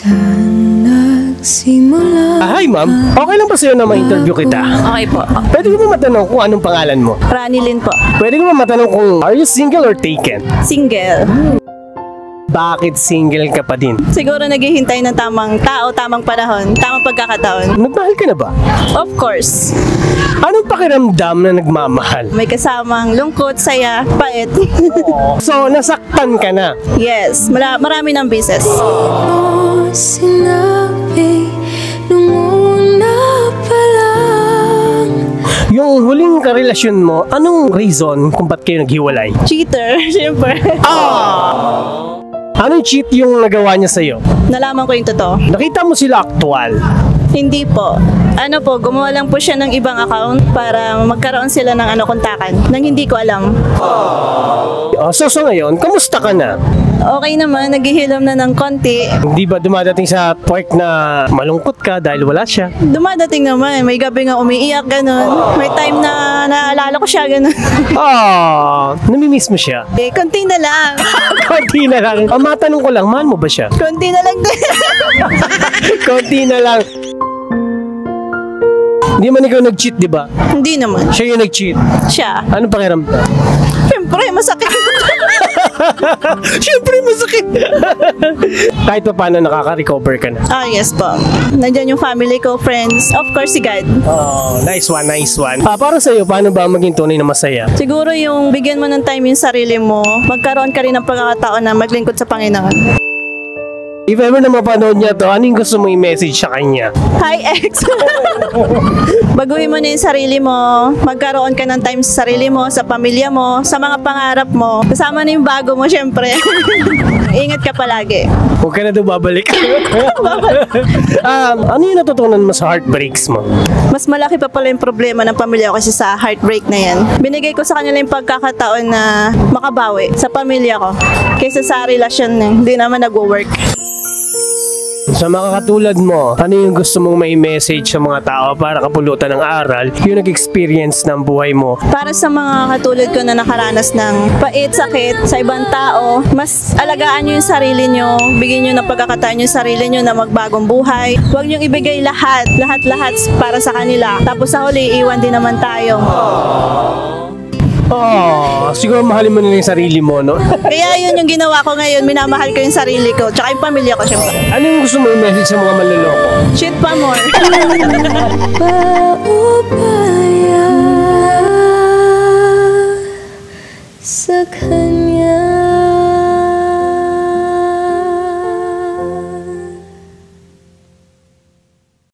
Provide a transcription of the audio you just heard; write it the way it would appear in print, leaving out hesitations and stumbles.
Saan nagsimula? Hi ma'am, okay lang ba sa'yo na ma-interview kita? Okay po. Pwede ko ba matanong kung anong pangalan mo? Ranilyn po. Pwede ko ba matanong kung are you single or taken? Single. Bakit single ka pa din? Siguro naghihintay ng tamang tao, tamang panahon, tamang pagkakataon. Nagmahal ka na ba? Of course. Anong pakiramdam na nagmamahal? May kasamang lungkot, saya, pait. So, nasaktan ka na. Yes, marami ng beses. Ano sinabi nung una pa lang? Yung huling karelasyon mo, anong reason kung ba't kayo naghiwalay? Cheater, syempre. Anong cheat yung nagawa niya sa'yo? Nalaman ko yung totoo. Nakita mo sila aktual. Hindi po. Ano po, gumawa lang po siya ng ibang account para magkaroon sila ng kontakan nang hindi ko alam. So ngayon, kamusta ka na? Okay naman, naghihilom na ng konti. Hindi ba dumadating sa point na malungkot ka dahil wala siya? Dumadating naman, may gabi nga umiiyak, ganun. May time na naalala ko siya, ganun. Namimiss mo siya? Eh, konti na lang. Konti na lang. Matanong ko lang, mahal mo ba siya? Konti na lang din. Konti na lang. Hindi man ikaw nag-cheat, di ba? Hindi naman. Siya yung nag-cheat. Siya. Anong pakiramdam? Siyempre, masakit. Siyempre, masakit. Kahit pa paano nakaka-recover ka na. Yes po. Nandyan yung family ko, friends. Of course, si God. Oh, nice one, nice one. Para sa'yo, paano ba maging tunay na masaya? Siguro yung bigyan mo ng time yung sarili mo, magkaroon ka rin ng pagkakataon na maglingkod sa Panginoon. If ever na mapanood niya to, anong gusto mo i-message sa kanya? Hi, ex! Baguhin mo na yung sarili mo, magkaroon ka ng time sa sarili mo, sa pamilya mo, sa mga pangarap mo. Kasama na yung bago mo, syempre. Ingat ka palagi. Huwag ka na daw babalik. Ano yung natutunan mo sa heartbreaks mo? Mas malaki pa pala yung problema ng pamilya ko kasi sa heartbreak na yan. Binigay ko sa kanila yung pagkakataon na makabawi sa pamilya ko kaysa sa relasyon na hindi naman nagwo-work. Sa mga katulad mo, ano yung gusto mong may message sa mga tao para kapulutan ng aral, yung nag-experience ng buhay mo? Para sa mga katulad ko na nakaranas ng pait, sakit sa ibang tao, mas alagaan nyo yung sarili nyo, bigyan nyo ng pagkakataon yung sarili nyo na magbagong buhay. Huwag nyo ibigay lahat para sa kanila. Tapos sa huli, iwan din naman tayo. Siguro mahalin mo na yung sarili mo, no? Kaya yun yung ginawa ko ngayon, minamahal ko yung sarili ko, tsaka yung pamilya ko, syempre. Ano yung gusto mo i-message sa mga manloloko? Shit pa more. Paubaya sa kanya.